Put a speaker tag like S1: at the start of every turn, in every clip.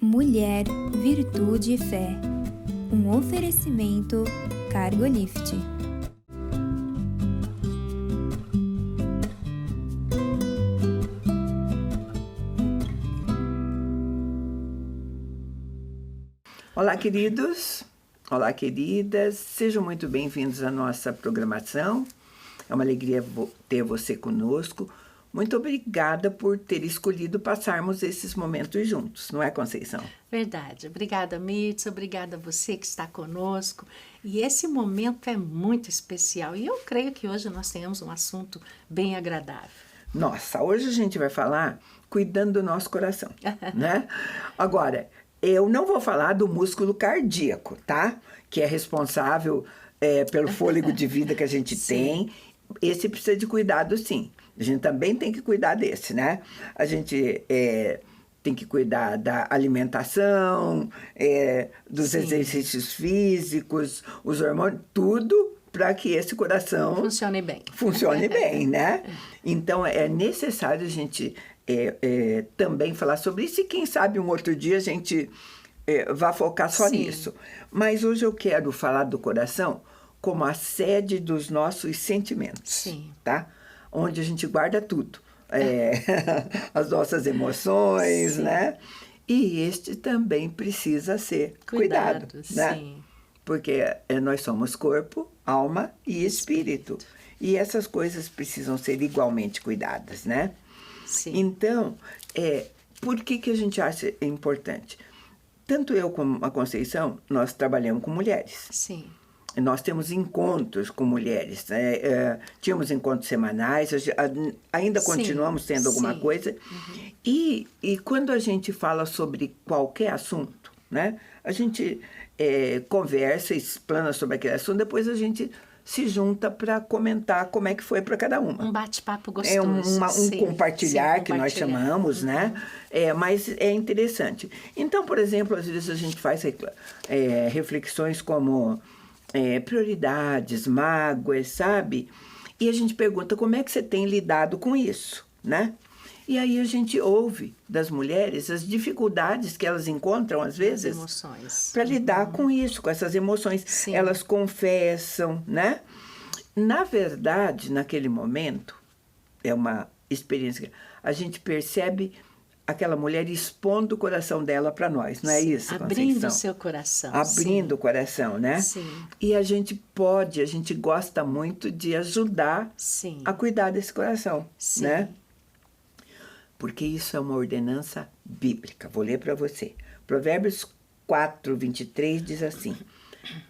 S1: Mulher, Virtude e Fé. Um oferecimento Cargolift.
S2: Olá, queridos. Olá, queridas. Sejam muito bem-vindos à nossa programação. É uma alegria ter você conosco. Muito obrigada por ter escolhido passarmos esses momentos juntos, não é, Conceição?
S3: Verdade. Obrigada, Mirtz. Obrigada a você que está conosco. E esse momento é muito especial. E eu creio que hoje nós tenhamos um assunto bem agradável.
S2: Nossa, hoje a gente vai falar cuidando do nosso coração, né? Agora, eu não vou falar do músculo cardíaco, tá? Que é responsável pelo fôlego de vida que a gente tem. Esse precisa de cuidado, sim. A gente também tem que cuidar desse, né? A gente tem que cuidar da alimentação, dos exercícios físicos, os hormônios, tudo para que esse coração
S3: funcione bem.
S2: Funcione bem, né? Então, é necessário a gente também falar sobre isso e quem sabe um outro dia a gente vai focar só nisso. Mas hoje eu quero falar do coração como a sede dos nossos sentimentos, tá? Onde a gente guarda tudo, as nossas emoções, né? E este também precisa ser cuidado, né?
S3: Sim.
S2: Porque nós somos corpo, alma e espírito. E essas coisas precisam ser igualmente cuidadas, né?
S3: Sim.
S2: Então, por que a gente acha importante? Tanto eu como a Conceição, nós trabalhamos com mulheres.
S3: Sim.
S2: Nós temos encontros com mulheres, né? Tínhamos encontros semanais, ainda continuamos tendo alguma coisa. Uhum. E quando a gente fala sobre qualquer assunto, né? A gente conversa, explana sobre aquele assunto, depois a gente se junta para comentar como é que foi para cada uma.
S3: Um bate-papo gostoso.
S2: Um compartilhar, que nós chamamos, né? Mas é interessante. Então, por exemplo, às vezes a gente faz reflexões como prioridades, mágoas, sabe? E a gente pergunta como é que você tem lidado com isso, né? E aí a gente ouve das mulheres as dificuldades que elas encontram, às vezes, para lidar com isso, com essas emoções. Sim. Elas confessam, né? Na verdade, naquele momento, é uma experiência, a gente percebe aquela mulher expondo o coração dela para nós, não é isso, Conceição?
S3: Abrindo o seu coração.
S2: Abrindo o coração, né?
S3: Sim.
S2: E a gente gosta muito de ajudar a cuidar desse coração, né? Porque isso é uma ordenança bíblica. Vou ler para você. Provérbios 4:23 diz assim: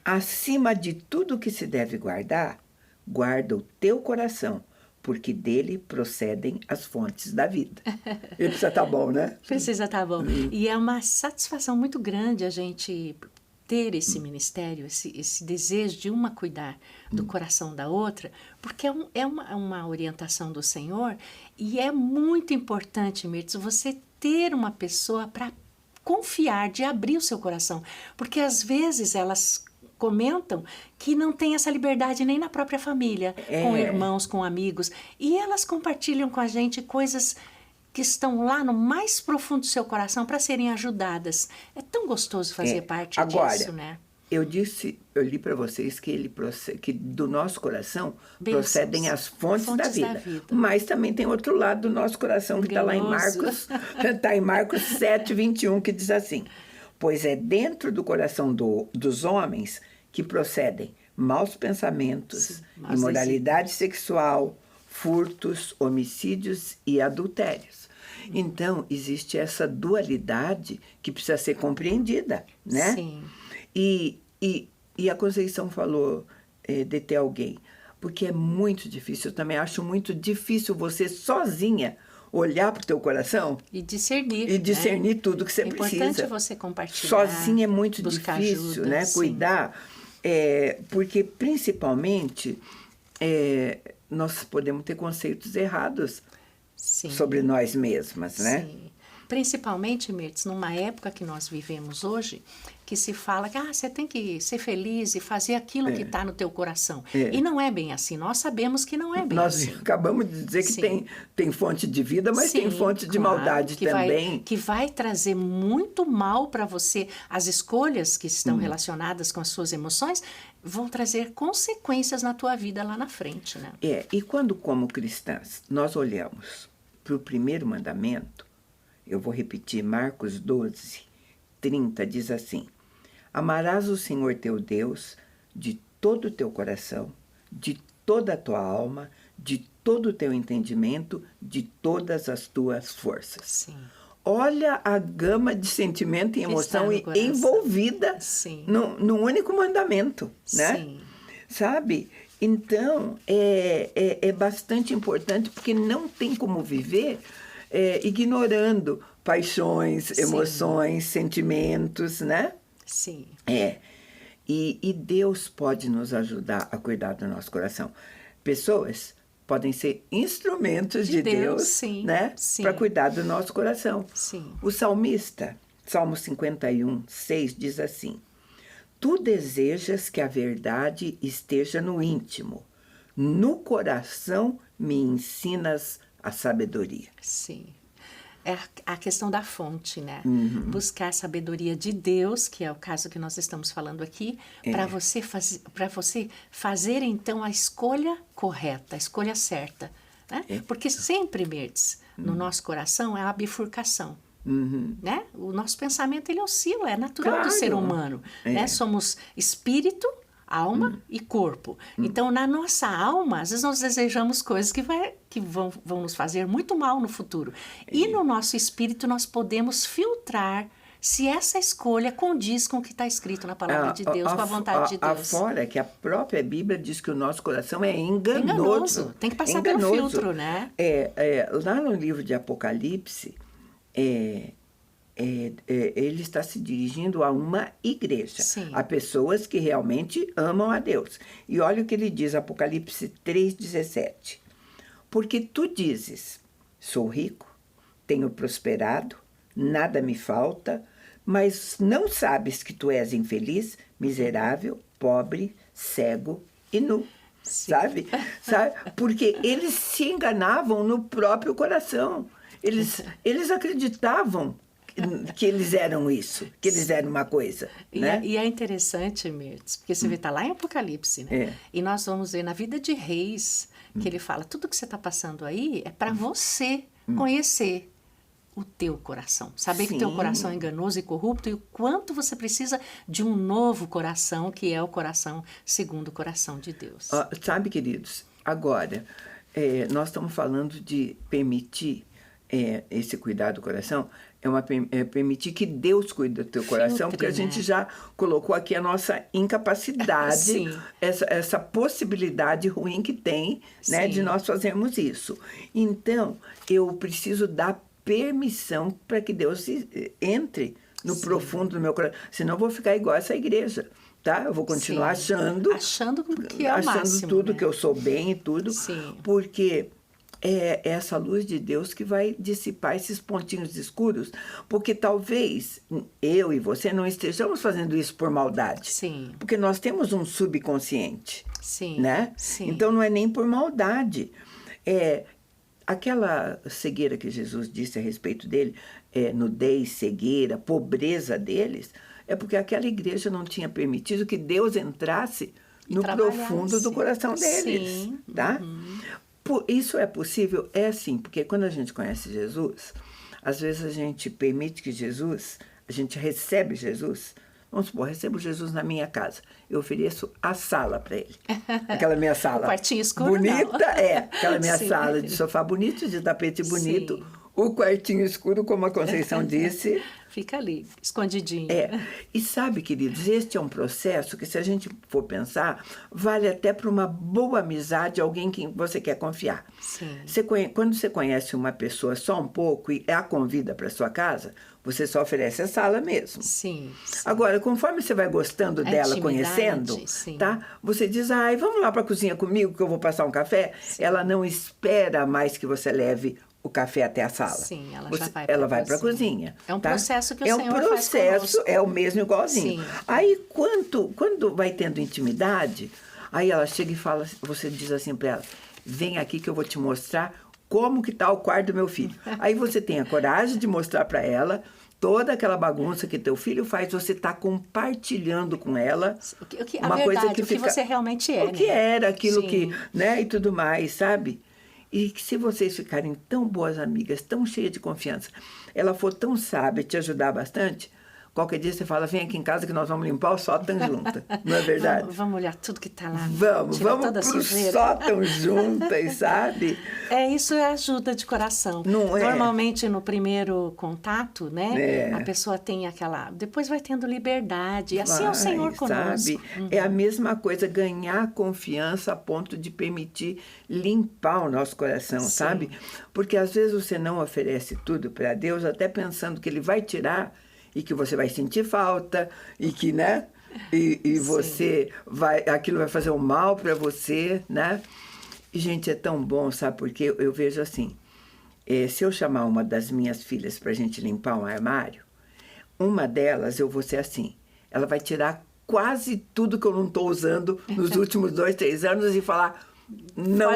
S2: acima de tudo que se deve guardar, guarda o teu coração, porque dele procedem as fontes da vida. Ele precisa estar bom, né?
S3: Precisa estar bom. E é uma satisfação muito grande a gente ter esse ministério, esse desejo de uma cuidar do coração da outra, porque é uma orientação do Senhor e é muito importante, Mirtz, você ter uma pessoa para confiar, de abrir o seu coração, porque às vezes elas comentam que não tem essa liberdade nem na própria família, com irmãos, com amigos, e elas compartilham com a gente coisas que estão lá no mais profundo do seu coração para serem ajudadas. É tão gostoso fazer parte disso, né?
S2: Eu li para vocês que que do nosso coração procedem as fontes da vida. Mas também tem outro lado do nosso coração que está lá em Marcos, está em Marcos 7:21, que diz assim: pois é dentro do coração dos homens que procedem maus pensamentos, imoralidade sexual, furtos, homicídios e adultérios. Então, existe essa dualidade que precisa ser compreendida, né?
S3: Sim.
S2: E a Conceição falou de ter alguém, porque é muito difícil. Eu também acho muito difícil você sozinha olhar para o teu coração
S3: e discernir.
S2: E discernir, né? Tudo que você precisa.
S3: É importante você compartilhar.
S2: Sozinha é muito difícil,
S3: ajuda,
S2: né?
S3: Sim.
S2: Cuidar, porque principalmente nós podemos ter conceitos errados sobre nós mesmas, né?
S3: Sim. Principalmente, Mirtz, numa época que nós vivemos hoje, que se fala que você tem que ser feliz e fazer aquilo que está no teu coração. E não é bem assim. Nós sabemos que não é bem assim.
S2: Nós acabamos de dizer que tem fonte de vida, mas tem fonte de maldade também.
S3: Que vai trazer muito mal para você. As escolhas que estão relacionadas com as suas emoções vão trazer consequências na tua vida lá na frente, né?
S2: E quando, como cristãs, nós olhamos para o primeiro mandamento, eu vou repetir, Marcos 12, 30, diz assim: amarás o Senhor teu Deus de todo o teu coração, de toda a tua alma, de todo o teu entendimento, de todas as tuas forças.
S3: Sim.
S2: Olha a gama de sentimento e emoção envolvida num único mandamento, né?
S3: Sim.
S2: Sabe? Então, é bastante importante, porque não tem como viver ignorando paixões, emoções, sentimentos, né?
S3: Sim.
S2: E Deus pode nos ajudar a cuidar do nosso coração. Pessoas podem ser instrumentos de Deus, né? Para cuidar do nosso coração.
S3: Sim.
S2: O salmista, Salmo 51, 6, diz assim: tu desejas que a verdade esteja no íntimo, no coração me ensinas a sabedoria.
S3: Sim. É a questão da fonte, né? Buscar a sabedoria de Deus, que é o caso que nós estamos falando aqui, para você fazer, então, a escolha correta, a escolha certa. Né? Porque sempre, Mirtz, no nosso coração é a bifurcação. Né? O nosso pensamento, ele oscila, é natural do ser humano. Né? Somos espírito, alma e corpo. Então, na nossa alma, às vezes nós desejamos coisas que vão nos fazer muito mal no futuro. E no nosso espírito nós podemos filtrar se essa escolha condiz com o que está escrito na palavra de Deus, com a vontade de Deus.
S2: Afora que a própria Bíblia diz que o nosso coração é enganoso.
S3: Tem que passar pelo filtro, né?
S2: Lá no livro de Apocalipse, ele está se dirigindo a uma igreja, a pessoas que realmente amam a Deus. E olha o que ele diz, Apocalipse 3,17. Porque tu dizes, sou rico, tenho prosperado, nada me falta, mas não sabes que tu és infeliz, miserável, pobre, cego e nu. Sabe? Porque eles se enganavam no próprio coração. Eles acreditavam que eles eram isso, que eles eram uma coisa. Né?
S3: E é interessante, Mirtz, porque você vê, está lá em Apocalipse, né? E nós vamos ver na vida de Reis, que ele fala, tudo que você está passando aí é para você conhecer o teu coração. Saber que o teu coração é enganoso e corrupto e o quanto você precisa de um novo coração, que é o coração segundo o coração de Deus.
S2: Sabe, queridos, agora, nós estamos falando de permitir esse cuidado do coração, permitir que Deus cuide do teu coração, porque a gente já colocou aqui a nossa incapacidade, essa possibilidade ruim que tem, né, de nós fazermos isso. Então, eu preciso dar permissão para que Deus entre no profundo do meu coração, senão eu vou ficar igual essa igreja. Tá? Eu vou continuar achando
S3: que é o máximo,
S2: tudo,
S3: né?
S2: Que eu sou bem e tudo, porque é essa luz de Deus que vai dissipar esses pontinhos escuros, porque talvez eu e você não estejamos fazendo isso por maldade, porque nós temos um subconsciente, né? Então não é nem por maldade. Aquela cegueira que Jesus disse a respeito dele, nudez, cegueira, pobreza deles, é porque aquela igreja não tinha permitido que Deus entrasse no profundo do coração deles. Tá? Isso é possível? É sim, porque quando a gente conhece Jesus, às vezes a gente permite que a gente recebe Jesus. Vamos supor, recebo Jesus na minha casa. Eu ofereço a sala para ele. Aquela minha sala.
S3: O quartinho escuro,
S2: bonita, aquela minha sala de sofá bonito, de tapete bonito. O quartinho escuro, como a Conceição disse.
S3: Fica ali, escondidinho.
S2: E sabe, queridos, este é um processo que, se a gente for pensar, vale até para uma boa amizade, alguém que você quer confiar. Quando você conhece uma pessoa só um pouco e a convida para sua casa, você só oferece a sala mesmo. Agora, conforme você vai gostando dela, conhecendo, tá? Você diz, vamos lá para a cozinha comigo que eu vou passar um café. Ela não espera mais que você leve o café até a sala.
S3: Sim,
S2: ela vai para a cozinha.
S3: É um
S2: tá?
S3: processo que o
S2: Senhor
S3: Senhor faz conosco.
S2: É um processo, é o mesmo igualzinho.
S3: Sim.
S2: Aí, quando vai tendo intimidade, aí ela chega e fala, você diz assim para ela, vem aqui que eu vou te mostrar como que tá o quarto do meu filho. Aí você tem a coragem de mostrar para ela toda aquela bagunça que teu filho faz, você está compartilhando com ela
S3: uma coisa que fica, o que você realmente é.
S2: O que era, aquilo
S3: Sim.
S2: que, né, e tudo mais, sabe? E que se vocês ficarem tão boas amigas, tão cheias de confiança, ela for tão sábia, te ajudar bastante, qualquer dia você fala, vem aqui em casa que nós vamos limpar o sótão juntas. Não é verdade?
S3: Vamos olhar tudo que está lá.
S2: Vamos pro sótão juntas, sabe?
S3: Isso é ajuda de coração.
S2: Não é?
S3: Normalmente, no primeiro contato, né? A pessoa tem aquela... Depois vai tendo liberdade. E assim é o Senhor conosco.
S2: Sabe? É a mesma coisa, ganhar confiança a ponto de permitir limpar o nosso coração,
S3: Sim.
S2: sabe? Porque às vezes você não oferece tudo para Deus, até pensando que Ele vai tirar e que você vai sentir falta, e que, né? E você aquilo vai fazer um mal para você, né? E, gente, é tão bom, sabe? Porque eu vejo assim, se eu chamar uma das minhas filhas para a gente limpar um armário, uma delas eu vou ser assim, ela vai tirar quase tudo que eu não estou usando nos últimos 2, 3 anos e falar... Não,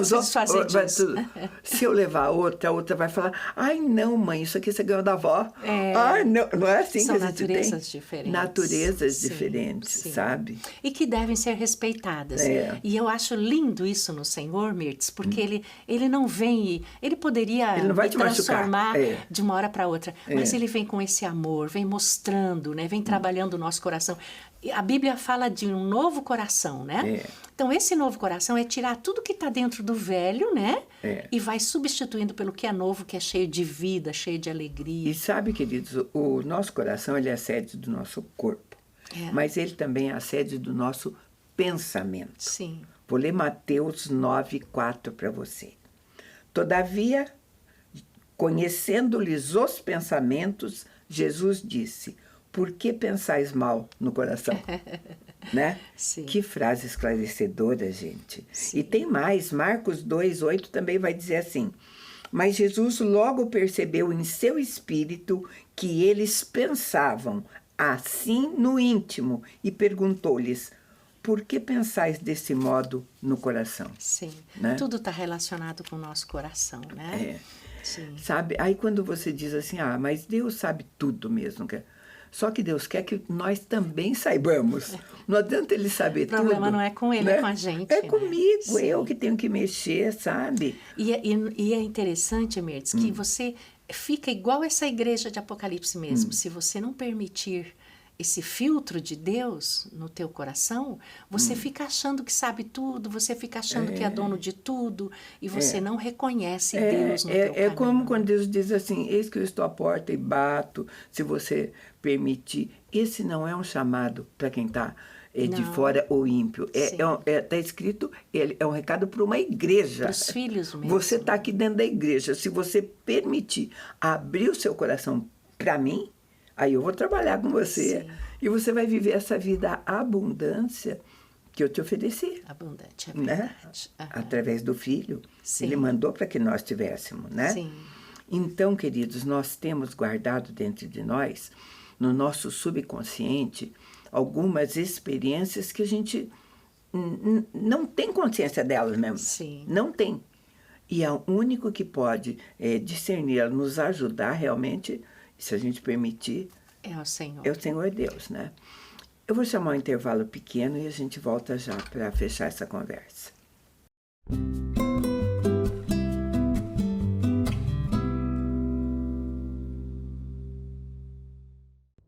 S2: vai tudo. Se eu levar a outra vai falar, ai não, mãe, isso aqui você ganhou da avó. Ai, não é assim
S3: São
S2: que a gente
S3: naturezas
S2: tem.
S3: Diferentes.
S2: Naturezas diferentes, sabe?
S3: E que devem ser respeitadas. E eu acho lindo isso no Senhor, Mirtz, porque ele não vem... Ele poderia
S2: ele não vai te
S3: transformar de uma hora para outra, mas ele vem com esse amor, vem mostrando, né? Vem trabalhando o nosso coração. A Bíblia fala de um novo coração, né? Então, esse novo coração é tirar tudo que está dentro do velho, né? E vai substituindo pelo que é novo, que é cheio de vida, cheio de alegria.
S2: E sabe, queridos, o nosso coração, ele é a sede do nosso corpo. Mas ele também é a sede do nosso pensamento.
S3: Sim.
S2: Vou ler Mateus 9:4 para você. Todavia, conhecendo-lhes os pensamentos, Jesus disse... Por que pensais mal no coração? Né?
S3: Sim.
S2: Que frase esclarecedora, gente.
S3: Sim.
S2: E tem mais, Marcos 2:8 também vai dizer assim, mas Jesus logo percebeu em seu espírito que eles pensavam assim no íntimo e perguntou-lhes, por que pensais desse modo no coração?
S3: Sim,
S2: né?
S3: Tudo está relacionado com o nosso coração, né? Sim.
S2: Sabe? Aí quando você diz assim, mas Deus sabe tudo mesmo, só que Deus quer que nós também saibamos. Não adianta Ele saber tudo.
S3: O problema não é com Ele,
S2: né?
S3: é com a gente.
S2: É comigo,
S3: Sim.
S2: eu que tenho que mexer, sabe?
S3: E é interessante, Mirtz, que você fica igual essa igreja de Apocalipse mesmo. Se você não permitir esse filtro de Deus no teu coração, você fica achando que sabe tudo, você fica achando que é dono de tudo, e você não reconhece Deus no teu caminho.
S2: É como quando Deus diz assim, eis que eu estou à porta e bato, se você permitir. Esse não é um chamado para quem está de fora ou ímpio. Está escrito, é um recado para uma igreja.
S3: Para os filhos mesmo.
S2: Você está aqui dentro da igreja. Se você permitir abrir o seu coração para mim, aí eu vou trabalhar com você. Sim. E você vai viver essa vida abundância que eu te ofereci.
S3: Abundante, é
S2: né?
S3: verdade.
S2: Através do Filho.
S3: Sim.
S2: Ele mandou para que nós tivéssemos, né?
S3: Sim.
S2: Então, queridos, nós temos guardado dentro de nós, no nosso subconsciente, algumas experiências que a gente não tem consciência delas mesmo.
S3: Sim.
S2: Não tem. E é o único que pode discernir, nos ajudar realmente, se a gente permitir,
S3: é o Senhor.
S2: É o Senhor Deus, né? Eu vou chamar um intervalo pequeno e a gente volta já para fechar essa conversa.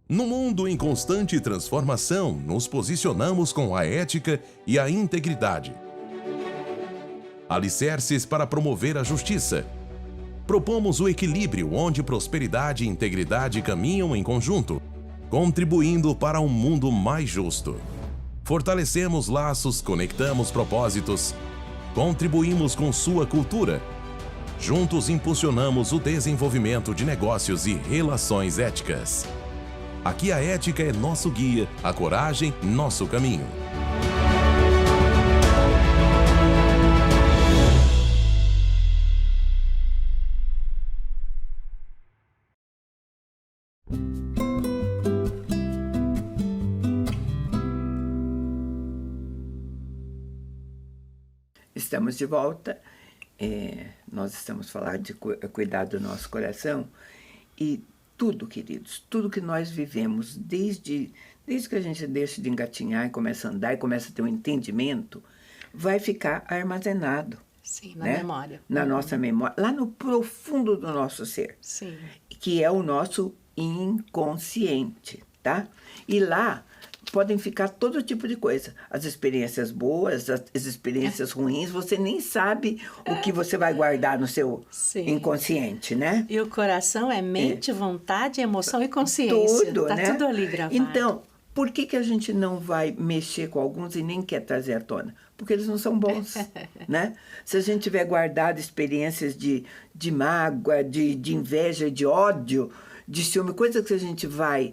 S4: No mundo em constante transformação, nos posicionamos com a ética e a integridade. Alicerces para promover a justiça. Propomos o equilíbrio onde prosperidade e integridade caminham em conjunto, contribuindo para um mundo mais justo. Fortalecemos laços, conectamos propósitos, contribuímos com sua cultura. Juntos impulsionamos o desenvolvimento de negócios e relações éticas. Aqui a ética é nosso guia, a coragem, nosso caminho.
S2: Estamos de volta. Nós estamos falando de cuidar do nosso coração. E tudo, queridos, tudo que nós vivemos, desde que a gente deixa de engatinhar e começa a andar e começa a ter um entendimento, vai ficar armazenado.
S3: Sim, na
S2: né?
S3: memória.
S2: Na nossa memória, lá no profundo do nosso ser.
S3: Sim.
S2: Que é o nosso inconsciente, tá? E lá podem ficar todo tipo de coisa. As experiências boas, as experiências ruins, você nem sabe o que você vai guardar no seu inconsciente, né?
S3: E o coração é mente, vontade, emoção e consciência.
S2: Tudo,
S3: tá
S2: né?
S3: tudo ali gravado.
S2: Então, por que a gente não vai mexer com alguns e nem quer trazer à tona? Porque eles não são bons, né? Se a gente tiver guardado experiências de mágoa, de inveja, de ódio, de ciúme, coisas que a gente vai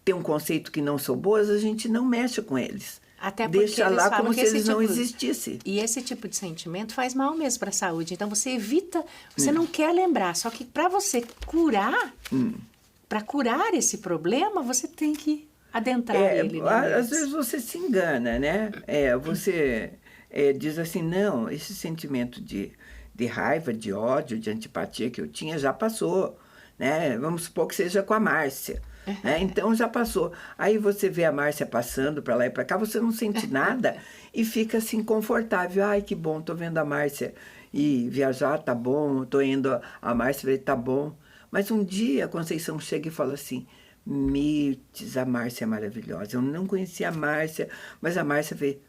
S2: ter um conceito que não são boas, a gente não mexe com eles.
S3: Até porque
S2: deixa
S3: eles
S2: lá
S3: falam
S2: como
S3: que
S2: se eles
S3: esse
S2: não
S3: tipo-
S2: existissem.
S3: E esse tipo de sentimento faz mal mesmo para a saúde. Então você evita, você não quer lembrar. Só que para você curar, para curar esse problema, você tem que adentrar ele. Né?
S2: Às vezes você se engana, né? Você diz assim, não, esse sentimento de raiva, de ódio, de antipatia que eu tinha já passou, né? Vamos supor que seja com a Márcia. Né? Então já passou. Aí você vê a Márcia passando para lá e para cá, você não sente nada e fica assim confortável. Ai, que bom, tô vendo a Márcia e viajar, tá bom. Tô indo a Márcia, tá bom. Mas um dia a Conceição chega e fala assim, Mirtes, a Márcia é maravilhosa. Eu não conhecia a Márcia, mas a Márcia veio.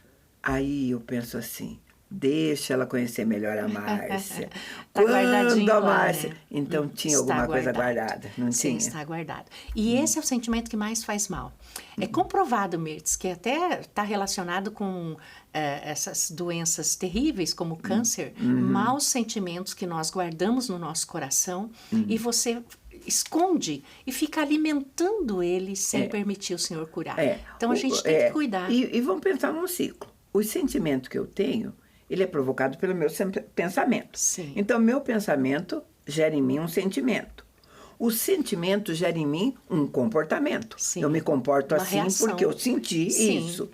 S2: Aí eu penso assim, deixa ela conhecer melhor a Márcia.
S3: Tá guardadinho
S2: Quando a
S3: lá,
S2: Márcia...
S3: né?
S2: Então tinha
S3: Está
S2: alguma coisa
S3: guardado.
S2: guardada, não
S3: Sim,
S2: tinha?
S3: está guardado. E esse é o sentimento que mais faz mal. É comprovado, Mirtes, que até está relacionado com essas doenças terríveis, como o câncer, maus sentimentos que nós guardamos no nosso coração e você esconde e fica alimentando ele sem permitir o Senhor curar. Então a gente tem que cuidar.
S2: E vamos pensar num ciclo. O sentimento que eu tenho, ele é provocado pelo meu pensamento.
S3: Sim.
S2: Então, meu pensamento gera em mim um sentimento. O sentimento gera em mim um comportamento.
S3: Sim.
S2: Eu me comporto
S3: Uma
S2: assim
S3: reação.
S2: porque eu senti
S3: Sim.
S2: isso.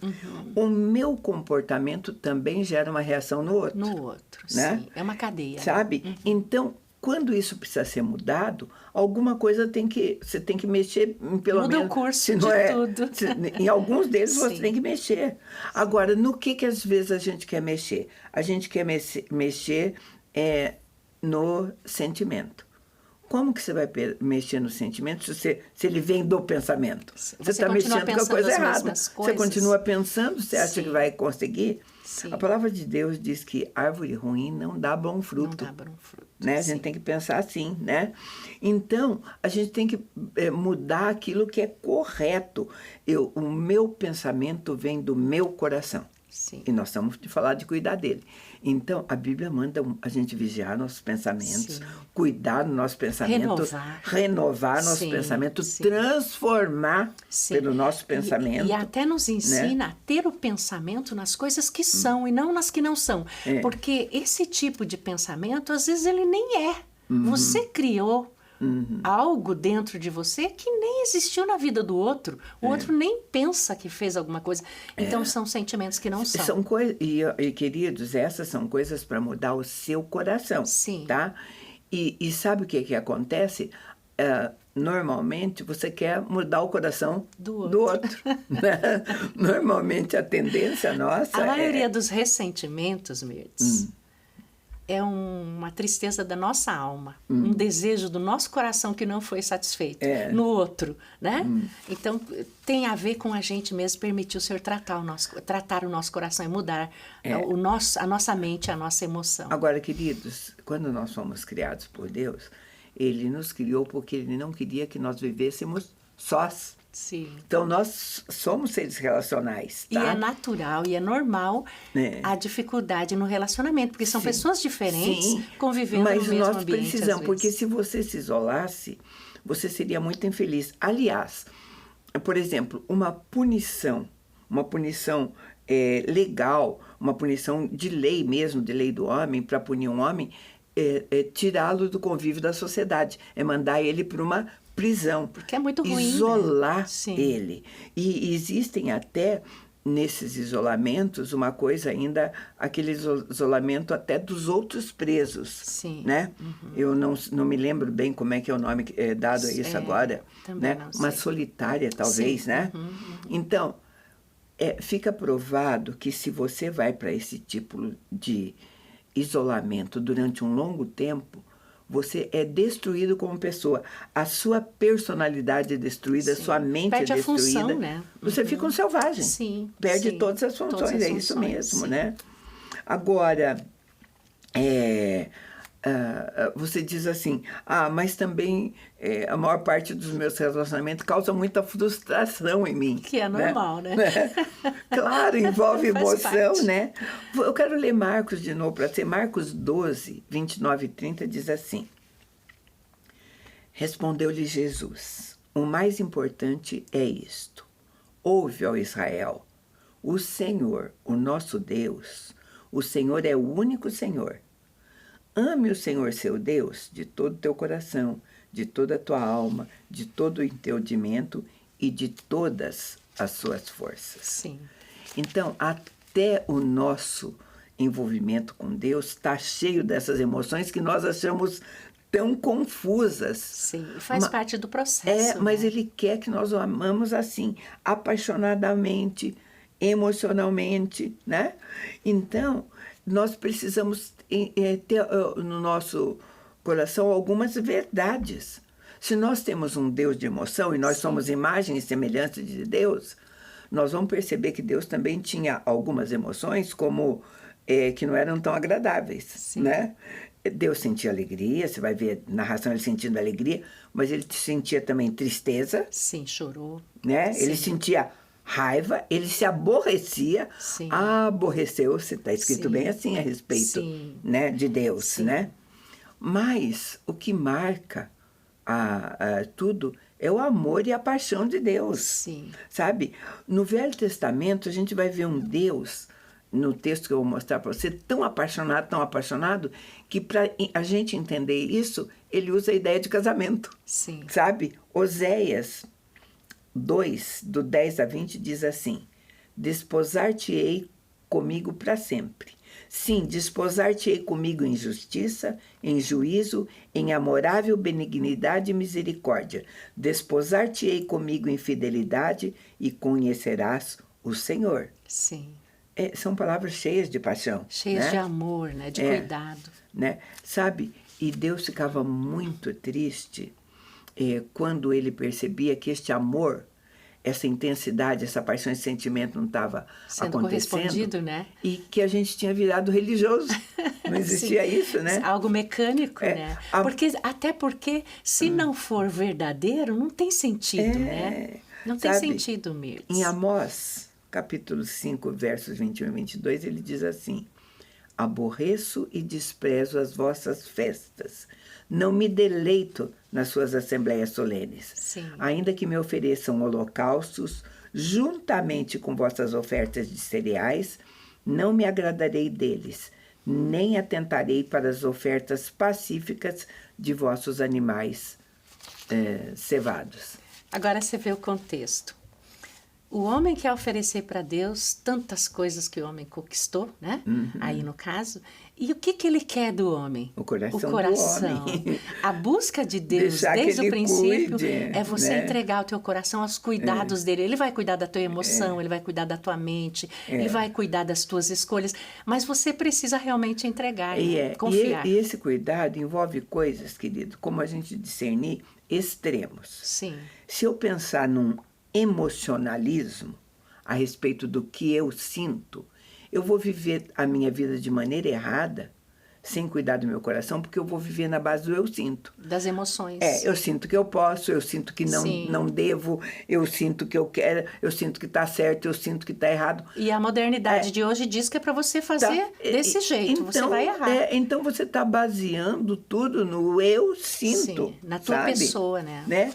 S2: O meu comportamento também gera uma reação no outro.
S3: No outro,
S2: né?
S3: sim. É uma cadeia.
S2: Sabe? Então, quando isso precisa ser mudado, alguma coisa você tem que mexer, pelo
S3: Muda o
S2: menos.
S3: curso
S2: se não
S3: de tudo.
S2: Em alguns deles você
S3: Sim.
S2: tem que mexer. Agora, no que às vezes a gente quer mexer? A gente quer mexer no sentimento. Como que você vai mexer no sentimento se ele vem do pensamento? Você está
S3: continua
S2: mexendo com a
S3: pensando
S2: coisa
S3: as
S2: errada.
S3: mesmas
S2: Você
S3: coisas.
S2: continua pensando, você acha
S3: Sim.
S2: que vai conseguir?
S3: Sim.
S2: A palavra de Deus diz que árvore ruim não dá bom fruto.
S3: Não dá bom fruto.
S2: Né? A
S3: sim.
S2: gente tem que pensar assim, né? Então, a gente tem que mudar aquilo que é correto. O meu pensamento vem do meu coração.
S3: Sim.
S2: E nós estamos de falar de cuidar dele. Então, a Bíblia manda a gente vigiar nossos pensamentos,
S3: Sim.
S2: cuidar do nosso pensamento, renovar nosso
S3: Sim,
S2: pensamento,
S3: sim.
S2: transformar
S3: Sim.
S2: pelo nosso pensamento.
S3: E até nos ensina a ter o pensamento nas coisas que são e não nas que não são. Porque esse tipo de pensamento, às vezes, ele nem é. Você criou algo dentro de você que nem existiu na vida do outro. O outro nem pensa que fez alguma coisa. Então, são sentimentos que não são.
S2: São e, queridos, essas são coisas para mudar o seu coração.
S3: Sim.
S2: Tá? E sabe o que acontece? Normalmente, você quer mudar o coração do outro. Né? Normalmente, a tendência nossa
S3: A maioria dos ressentimentos, Mirtes, é uma tristeza da nossa alma, um desejo do nosso coração que não foi satisfeito no outro, né? Então, tem a ver com a gente mesmo permitir o Senhor tratar o nosso coração e mudar a nossa mente, a nossa emoção.
S2: Agora, queridos, quando nós fomos criados por Deus, Ele nos criou porque Ele não queria que nós vivêssemos sós.
S3: Sim.
S2: Então, nós somos seres relacionais, tá?
S3: E é natural e é normal a dificuldade no relacionamento, porque são pessoas diferentes convivendo no mesmo ambiente. Mas nós
S2: precisamos, porque se você se isolasse, você seria muito infeliz. Aliás, por exemplo, uma punição legal, uma punição de lei mesmo, de lei do homem, para punir um homem, é tirá-lo do convívio da sociedade, é mandar ele para uma prisão.
S3: Porque é muito ruim.
S2: Isolar
S3: né?
S2: ele. E existem até nesses isolamentos, uma coisa ainda, aquele isolamento até dos outros presos.
S3: Sim.
S2: Né? Eu não me lembro bem como é que é o nome dado a isso agora.
S3: Também
S2: né?
S3: não
S2: Uma
S3: sei.
S2: solitária, talvez,
S3: Sim.
S2: né? Então, fica provado que se você vai para esse tipo de isolamento durante um longo tempo, você é destruído como pessoa. A sua personalidade é destruída, a sua mente
S3: Perde
S2: é
S3: a
S2: destruída.
S3: função, né?
S2: Você fica um selvagem.
S3: Sim,
S2: Perde
S3: sim.
S2: todas as funções,
S3: Todas as
S2: é isso
S3: funções,
S2: mesmo,
S3: sim.
S2: né? Agora, você diz assim, mas também a maior parte dos meus relacionamentos causa muita frustração em mim.
S3: Que é normal, né?
S2: Claro, envolve
S3: Faz
S2: emoção,
S3: parte.
S2: né? Eu quero ler Marcos de novo para ser. Marcos 12, 29 e 30 diz assim: Respondeu-lhe Jesus: O mais importante é isto. Ouve, ó Israel, o Senhor, o nosso Deus, o Senhor é o único Senhor. Ame o Senhor seu Deus de todo o teu coração, de toda a tua alma, de todo o entendimento e de todas as suas forças.
S3: Sim.
S2: Então, até o nosso envolvimento com Deus está cheio dessas emoções que nós achamos tão confusas.
S3: Sim, faz parte do processo.
S2: Mas
S3: né?
S2: Ele quer que nós o amamos assim, apaixonadamente, emocionalmente, né? Então, nós precisamos ter no nosso coração algumas verdades. Se nós temos um Deus de emoção e nós somos imagem e semelhança de Deus, nós vamos perceber que Deus também tinha algumas emoções como que não eram tão agradáveis,
S3: Sim.
S2: né? Deus sentia alegria, você vai ver narração ele sentindo alegria, mas ele sentia também tristeza,
S3: Sim, chorou.
S2: né?
S3: Sim.
S2: Ele sentia raiva, ele se aborrecia.
S3: Sim.
S2: Aborreceu-se, está escrito
S3: Sim.
S2: bem assim a respeito,
S3: Sim.
S2: né, de Deus,
S3: Sim.
S2: né? Mas o que marca tudo é o amor e a paixão de Deus.
S3: Sim.
S2: Sabe? No Velho Testamento, a gente vai ver um Deus, no texto que eu vou mostrar para você, tão apaixonado, que para a gente entender isso, ele usa a ideia de casamento.
S3: Sim.
S2: Sabe? Oséias 2, do 10 a 20, diz assim: Desposar-te-ei comigo para sempre. Sim, desposar-te-ei comigo em justiça, em juízo, em amorável benignidade e misericórdia. Desposar-te-ei comigo em fidelidade e conhecerás o Senhor.
S3: Sim.
S2: São palavras cheias de paixão.
S3: Cheias
S2: né?
S3: de amor, né? De cuidado.
S2: Né? Sabe? E Deus ficava muito triste quando ele percebia que este amor, essa intensidade, essa paixão, esse sentimento não estava
S3: Sendo
S2: acontecendo.
S3: correspondido, né?
S2: E que a gente tinha virado religioso. Não existia
S3: Sim.
S2: isso, né?
S3: Algo mecânico, né? Até porque, se não for verdadeiro, não tem sentido, né? Não tem sentido, Mirtz.
S2: Em Amós, capítulo 5, versos 21 e 22, ele diz assim: Aborreço e desprezo as vossas festas. Não me deleito nas suas assembleias solenes.
S3: Sim.
S2: Ainda que me ofereçam holocaustos, juntamente com vossas ofertas de cereais, não me agradarei deles, nem atentarei para as ofertas pacíficas de vossos animais cevados.
S3: Agora você vê o contexto. O homem quer oferecer para Deus tantas coisas que o homem conquistou, né? Aí no caso. E o que ele quer do homem?
S2: O coração do homem.
S3: A busca de Deus
S2: Deixar
S3: desde
S2: que
S3: o princípio
S2: cuide,
S3: é você
S2: né?
S3: entregar o teu coração aos cuidados dele. Ele vai cuidar da tua emoção, ele vai cuidar da tua mente, ele vai cuidar das tuas escolhas. Mas você precisa realmente entregar, confiar.
S2: E esse cuidado envolve coisas, querido, como a gente discernir extremos.
S3: Sim.
S2: Se eu pensar num emocionalismo a respeito do que eu sinto, eu vou viver a minha vida de maneira errada, sem cuidar do meu coração, porque eu vou viver na base do eu sinto.
S3: Das emoções.
S2: Eu sinto que eu posso, eu sinto que não devo, eu sinto que eu quero, eu sinto que está certo, eu sinto que está errado.
S3: E a modernidade de hoje diz que é para você fazer desse jeito, você vai errar.
S2: Então você está baseando tudo no eu sinto.
S3: Sim, na tua
S2: sabe?
S3: pessoa, né?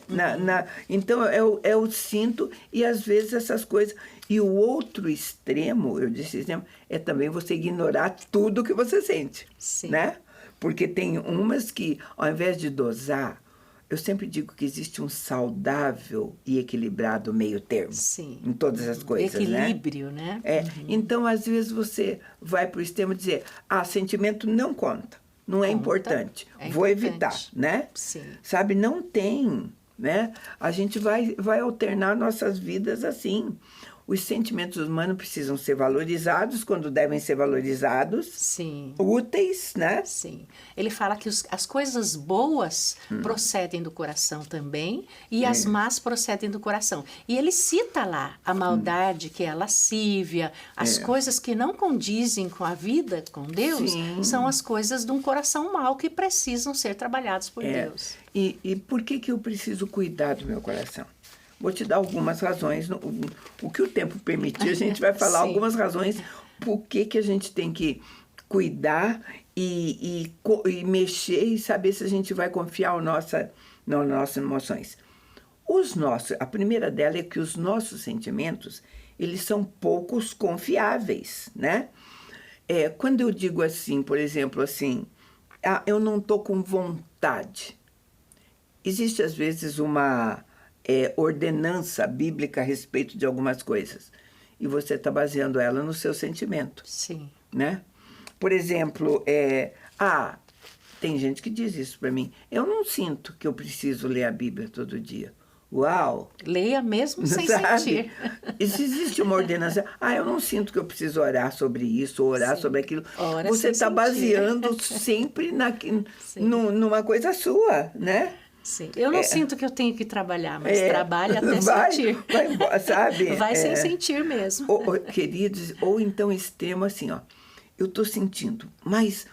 S2: Então é o sinto, e às vezes essas coisas. E o outro extremo, eu disse extremo, é também você ignorar tudo que você sente.
S3: Sim.
S2: Né? Porque tem umas que, ao invés de dosar, eu sempre digo que existe um saudável e equilibrado meio termo.
S3: Sim.
S2: Em todas as coisas,
S3: Equilíbrio, né?
S2: Então, às vezes, você vai para o extremo dizer, sentimento não conta, não é importante, vou evitar, né?
S3: Sim.
S2: Sabe, não tem, né? A gente vai alternar nossas vidas assim. Os sentimentos humanos precisam ser valorizados quando devem ser valorizados.
S3: Sim.
S2: Úteis, né?
S3: Sim. Ele fala que as coisas boas procedem do coração também e as más procedem do coração. E ele cita lá a maldade, que é a lascívia, as coisas que não condizem com a vida com Deus, são as coisas de um coração mau que precisam ser trabalhados por Deus.
S2: E por que eu preciso cuidar do meu coração? Vou te dar algumas razões. O que o tempo permitir, a gente vai falar algumas razões por que a gente tem que cuidar e mexer e saber se a gente vai confiar nas nossas emoções. A primeira dela é que os nossos sentimentos, eles são poucos confiáveis, né? Quando eu digo assim, por exemplo, assim, eu não estou com vontade. Existe, às vezes, uma ordenança bíblica a respeito de algumas coisas. E você está baseando ela no seu sentimento.
S3: Sim.
S2: Né? Por exemplo, tem gente que diz isso para mim. Eu não sinto que eu preciso ler a Bíblia todo dia. Uau!
S3: Leia mesmo sem sentir.
S2: E se existe uma ordenança, eu não sinto que eu preciso orar sobre isso, ou orar sobre aquilo.
S3: Ora
S2: você está baseando sempre numa coisa sua, né?
S3: Sim. Eu não sinto que eu tenho que trabalhar, mas trabalho até sentir.
S2: Sabe?
S3: Vai sem sentir mesmo.
S2: Queridos, ou então extremo assim, eu estou sentindo, mas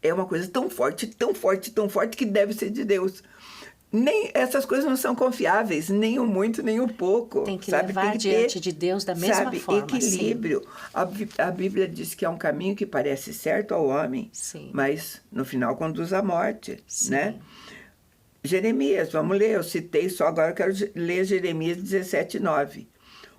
S2: é uma coisa tão forte, tão forte, tão forte que deve ser de Deus. Essas coisas não são confiáveis, nem o muito, nem o pouco.
S3: Tem que
S2: Tem
S3: levar
S2: que
S3: diante
S2: ter,
S3: de Deus da mesma forma.
S2: Equilíbrio. A Bíblia diz que é um caminho que parece certo ao homem, mas no final conduz à morte, né? Jeremias, vamos ler, eu citei só, agora eu quero ler Jeremias 17:9.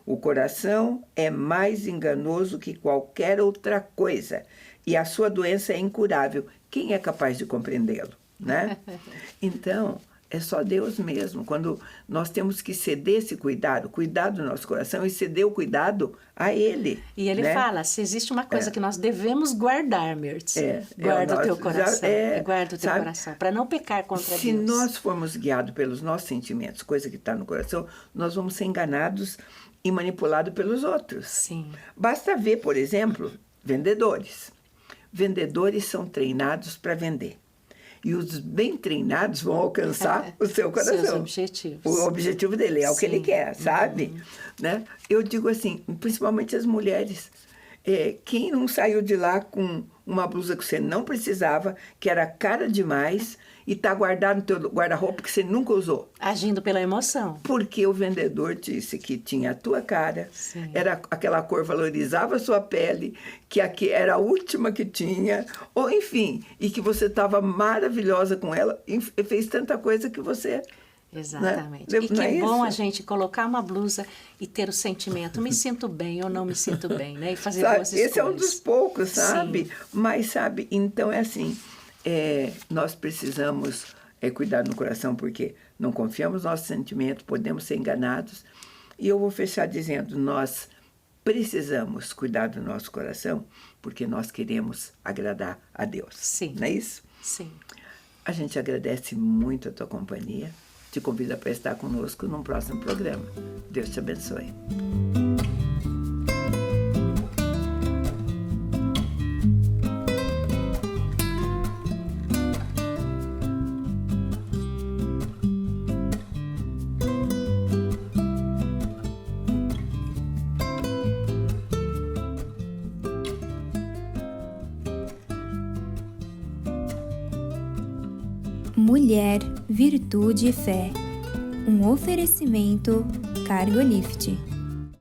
S2: O coração é mais enganoso que qualquer outra coisa, e a sua doença é incurável. Quem é capaz de compreendê-lo, né? Então, é só Deus mesmo. Quando nós temos que ceder esse cuidado do nosso coração e ceder o cuidado a Ele.
S3: E ele fala, se existe uma coisa que nós devemos guardar, Mirtz, guarda o teu coração. Guarda o teu coração, para não pecar contra Deus.
S2: Se nós formos guiados pelos nossos sentimentos, coisa que está no coração, nós vamos ser enganados e manipulados pelos outros.
S3: Sim.
S2: Basta ver, por exemplo, vendedores. Vendedores são treinados para vender. E os bem treinados vão alcançar o seu coração.
S3: Seus objetivos.
S2: O objetivo dele é o que ele quer, sabe? Né? Eu digo assim, principalmente as mulheres. Quem não saiu de lá com uma blusa que você não precisava, que era cara demais, e está guardado no teu guarda-roupa que você nunca usou?
S3: Agindo pela emoção.
S2: Porque o vendedor disse que tinha a tua cara, era aquela cor valorizava a sua pele, que aqui era a última que tinha, ou enfim, e que você estava maravilhosa com ela, e fez tanta coisa que você...
S3: Exatamente.
S2: Né?
S3: E que é bom a gente colocar uma blusa e ter o sentimento, me sinto bem ou não me sinto bem, né? E fazer boas escolhas.
S2: Esse é um dos poucos, sabe? Mas, sabe, então é assim, nós precisamos cuidar no coração, porque não confiamos no nosso sentimento, podemos ser enganados. E eu vou fechar dizendo, nós precisamos cuidar do nosso coração, porque nós queremos agradar a Deus.
S3: Sim.
S2: Não é isso?
S3: Sim.
S2: A gente agradece muito a tua companhia. Te convido para estar conosco num próximo programa. Deus te abençoe.
S1: Mulher, Virtude e Fé. Um oferecimento Cargolift.